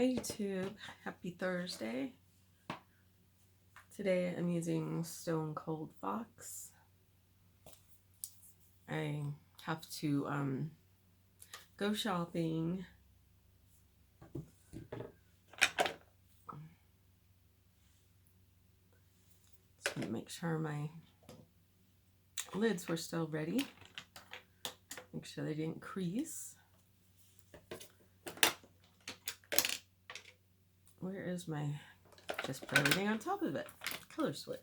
Hi YouTube, happy Thursday. Today I'm using stonecoldfox. I have to go shopping. Just want to make sure my lids were still ready. Make sure they didn't crease. Where is my, just put everything on top of it. Color switch.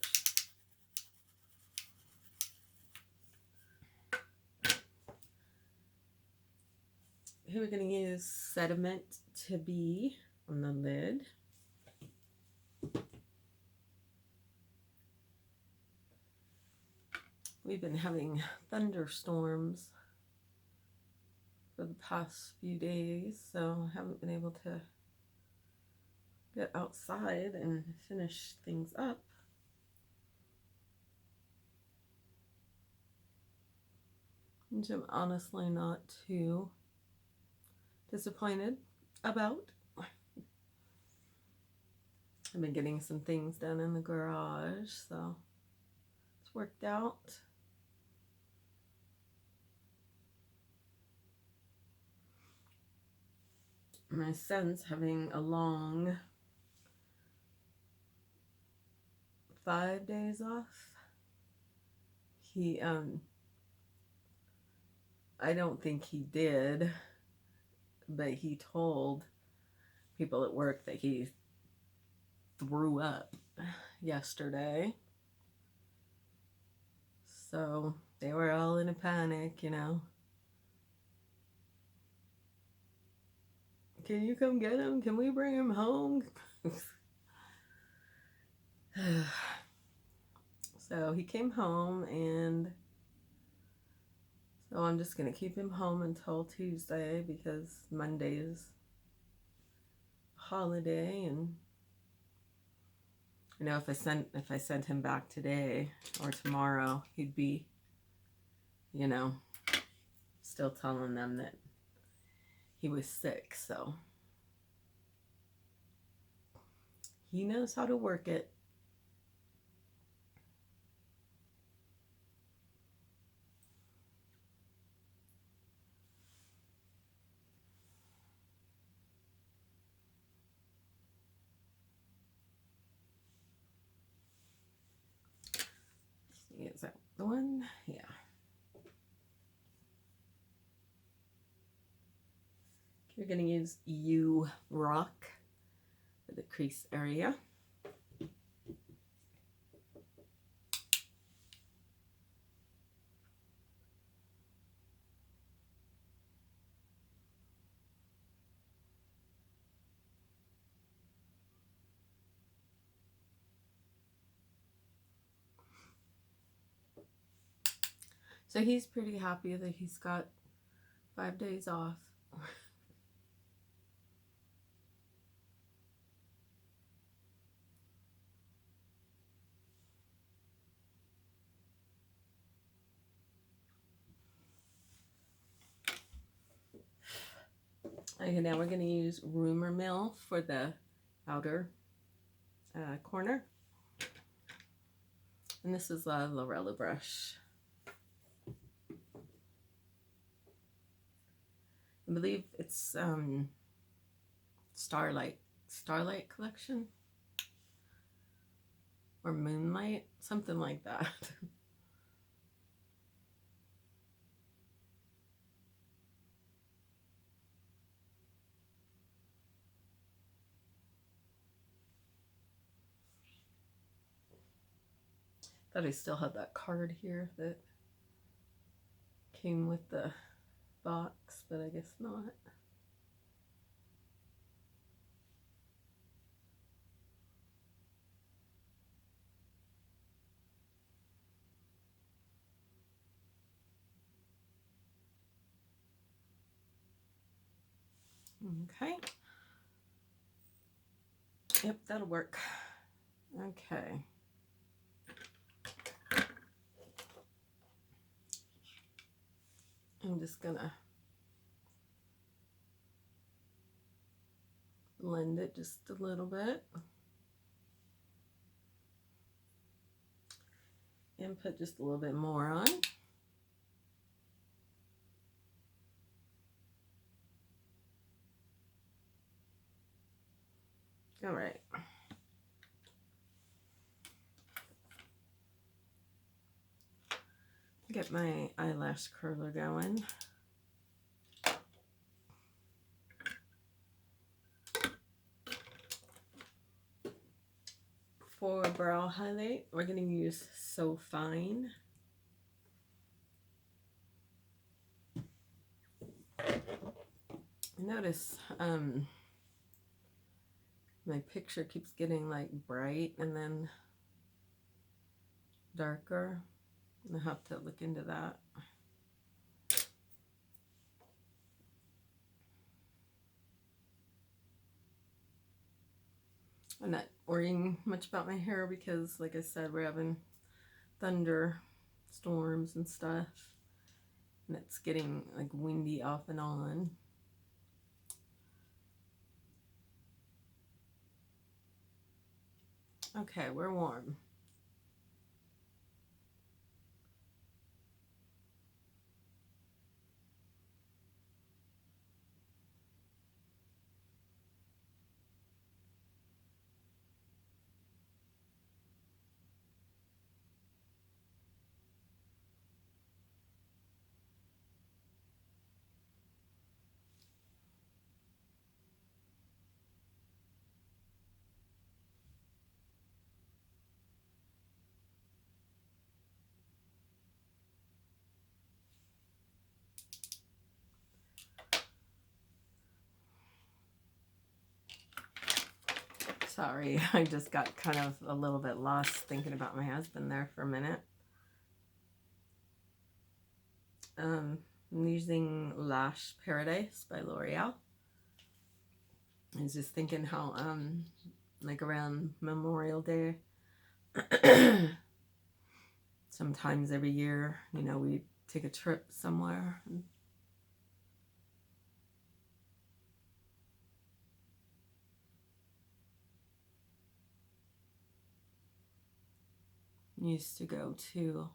Here we're going to use sediment to be on the lid. We've been having thunderstorms for the past few days, so I haven't been able to get outside and finish things up. Which I'm honestly not too disappointed about. I've been getting some things done in the garage, so it's worked out. My son's having a long 5 days off. He I don't think he did, but he told people at work that he threw up yesterday. So they were all in a panic, you know. Can you come get him? Can we bring him home? So he came home, and so I'm just going to keep him home until Tuesday because Monday is a holiday, and you know, if I sent him back today or tomorrow, he'd be, you know, still telling them that he was sick. So he knows how to work it. Is that the one? Yeah. We're going to use U Rock for the crease area. So he's pretty happy that he's got 5 days off. Okay, now we're going to use rumor mill for the outer corner. And this is a Lorella brush. I believe it's Starlight Collection or Moonlight, something like that. Thought I still had that card here that came with the box, but I guess not. Okay. Yep, that'll work. Okay. I'm just gonna blend it just a little bit. And put just a little bit more on. All right. Get my eyelash curler going. For brow highlight, we're going to use So Fine. Notice my picture keeps getting like bright and then darker. I'll have to look into that. I'm not worrying much about my hair because, like I said, we're having thunder storms and stuff, and it's getting like windy off and on. Okay, we're warm. Sorry, I just got kind of a little bit lost thinking about my husband there for a minute. I'm using Lash Paradise by L'Oreal. I was just thinking how, like around Memorial Day, sometimes every year, you know, we take a trip somewhere. Used to go to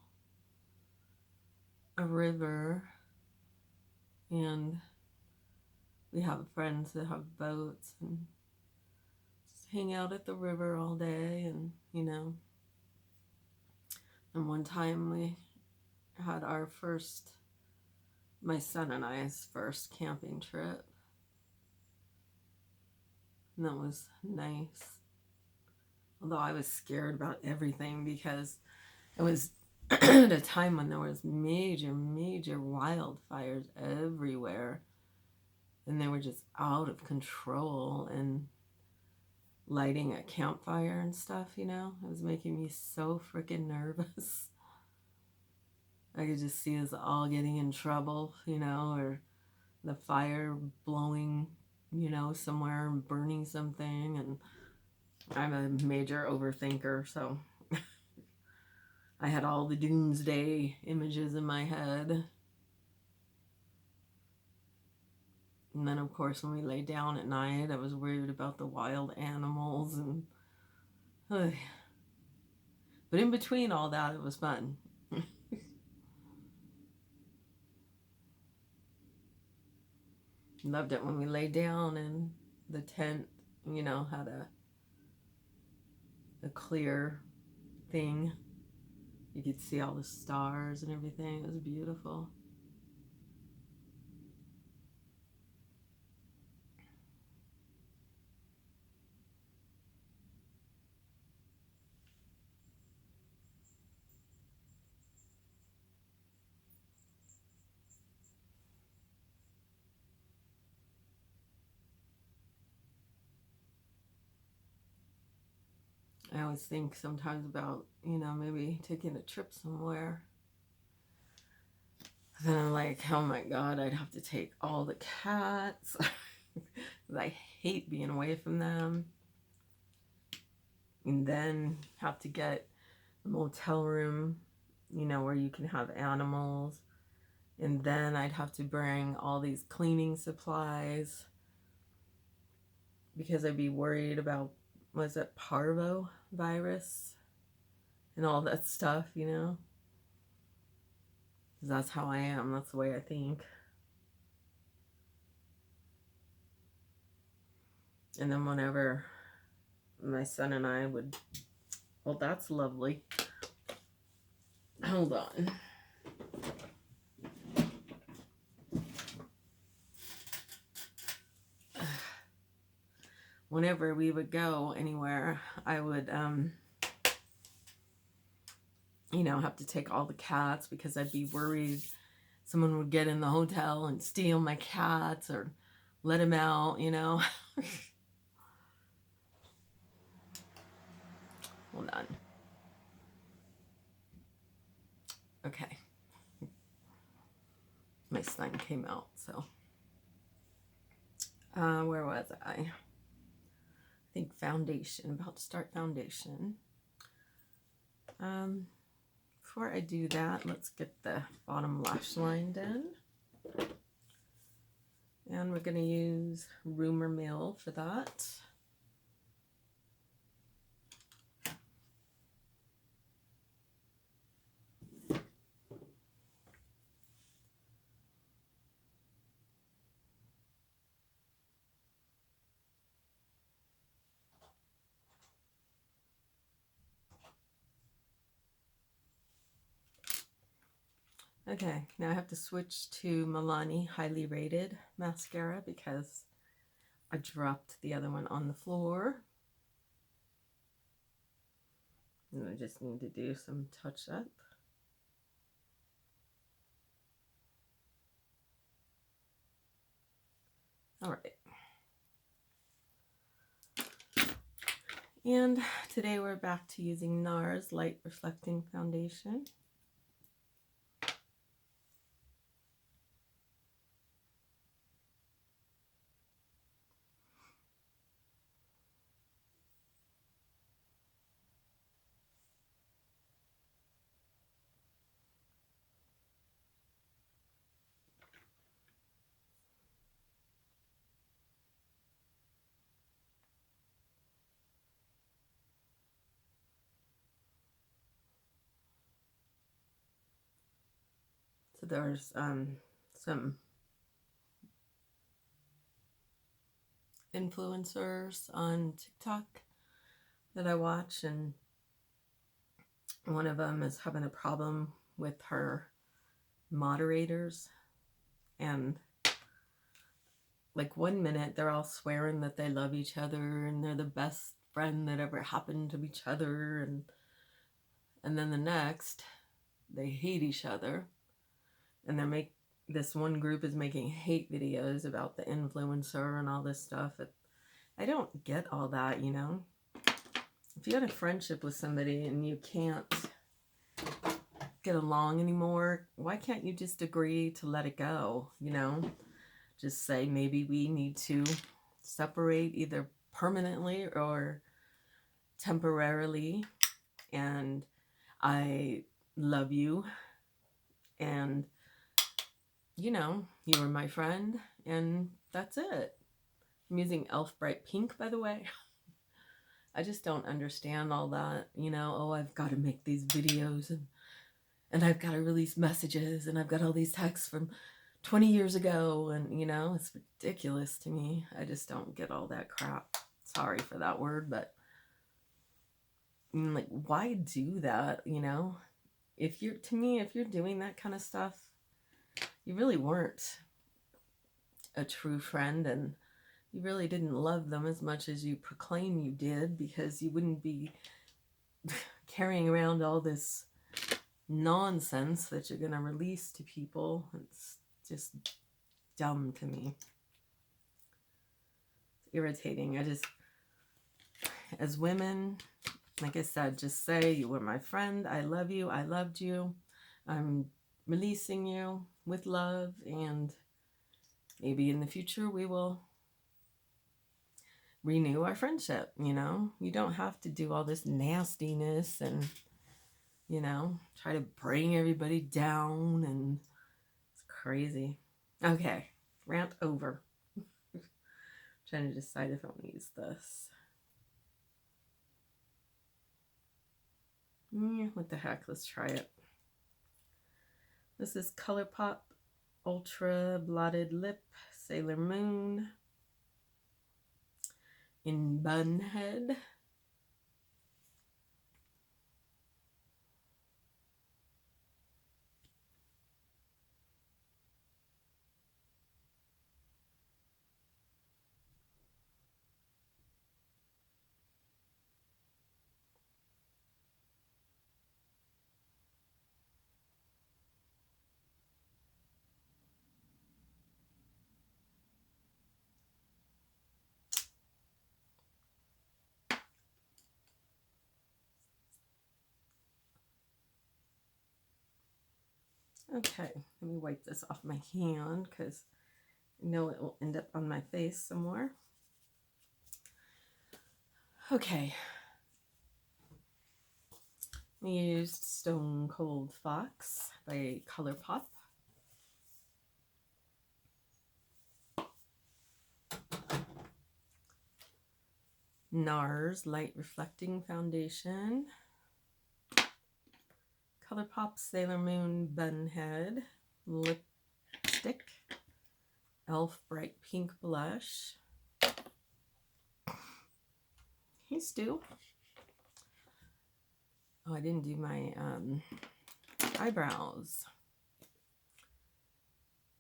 a river, and we have friends that have boats and just hang out at the river all day, and you know. And one time we had my son and I's first camping trip, and that was nice. Although I was scared about everything because it was at a time when there was major wildfires everywhere, and they were just out of control, and lighting a campfire and stuff, you know, it was making me so freaking nervous. I could just see us all getting in trouble, you know, or the fire blowing, you know, somewhere and burning something. And I'm a major overthinker, so I had all the doomsday images in my head. And then, of course, when we lay down at night, I was worried about the wild animals. And but in between all that, it was fun. Loved it when we lay down in the tent, you know, had a clear thing. You could see all the stars and everything. It was beautiful. I always think sometimes about, you know, maybe taking a trip somewhere. Then I'm like, oh my God, I'd have to take all the cats. I hate being away from them. And then have to get a motel room, you know, where you can have animals. And then I'd have to bring all these cleaning supplies. because I'd be worried about, was it parvo virus and all that stuff, you know? 'Cause that's how I am. That's the way I think. And then whenever my son and I would, well, that's lovely. Hold on. Whenever we would go anywhere, I would, you know, have to take all the cats because I'd be worried someone would get in the hotel and steal my cats or let them out, you know. Hold on. Okay. My son came out, so. Where was I think foundation, about to start foundation. Before I do that, let's get the bottom lash line done. And we're going to use Rumor Mill for that. Okay, now I have to switch to Milani Highly Rated mascara because I dropped the other one on the floor. And I just need to do some touch up. All right. And today we're back to using NARS Light Reflecting Foundation. So there's some influencers on TikTok that I watch, and one of them is having a problem with her moderators, and like 1 minute they're all swearing that they love each other and they're the best friend that ever happened to each other, and then the next they hate each other, and this one group is making hate videos about the influencer and all this stuff. I don't get all that, you know. If you had a friendship with somebody and you can't get along anymore, why can't you just agree to let it go, you know? Just say, maybe we need to separate either permanently or temporarily, and I love you, and you know, you were my friend, and that's it. I'm using Elf Bright Pink, by the way. I just don't understand all that, you know. Oh, I've got to make these videos, and I've got to release messages, and I've got all these texts from 20 years ago, and you know, it's ridiculous to me. I just don't get all that crap. Sorry for that word, but like, why do that, you know? If you're doing that kind of stuff, you really weren't a true friend, and you really didn't love them as much as you proclaim you did, because you wouldn't be carrying around all this nonsense that you're going to release to people. It's just dumb to me. It's irritating. As women, like I said, just say, you were my friend, I love you, I loved you, I'm releasing you with love, and maybe in the future we will renew our friendship, you know? You don't have to do all this nastiness and, you know, try to bring everybody down, and it's crazy. Okay, rant over. trying to decide if I want to use this. What the heck, let's try it. This is ColourPop Ultra Blotted Lip Sailor Moon in Bunhead. Okay, let me wipe this off my hand because I know it will end up on my face some more. Okay. We used Stone Cold Fox by ColourPop. NARS Light Reflecting Foundation. ColourPop Sailor Moon Bunhead Lipstick. Elf Bright Pink Blush. Hey, Stu. Oh, I didn't do my eyebrows.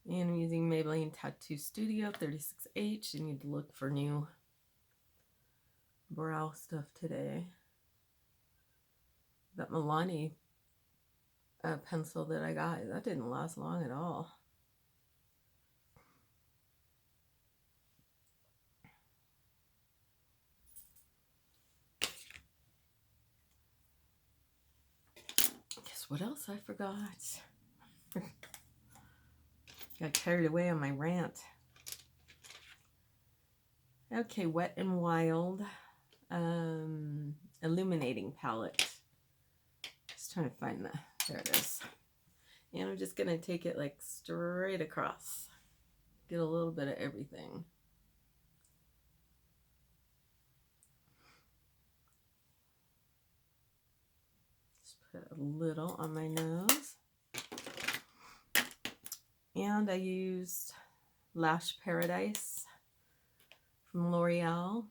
And I'm using Maybelline Tattoo Studio 36H. I need to look for new brow stuff today. That Milani pencil that I got, that didn't last long at all. Guess what else I forgot? Got carried away on my rant. Okay, Wet n Wild illuminating palette. Just trying to find there it is. And I'm just gonna take it like straight across. Get a little bit of everything. Just put a little on my nose. And I used Lash Paradise from L'Oreal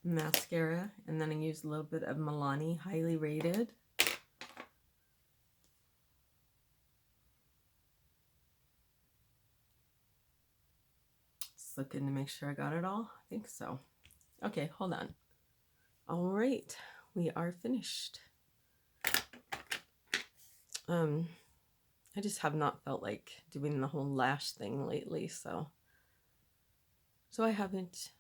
mascara, and then I used a little bit of Milani Highly Rated. Just looking to make sure I got it all. I think so. Okay, hold on. All right, we are finished. I just have not felt like doing the whole lash thing lately, so I haven't.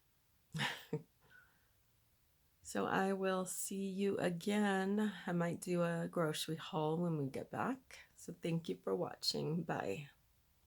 So I will see you again. I might do a grocery haul when we get back. So thank you for watching. Bye.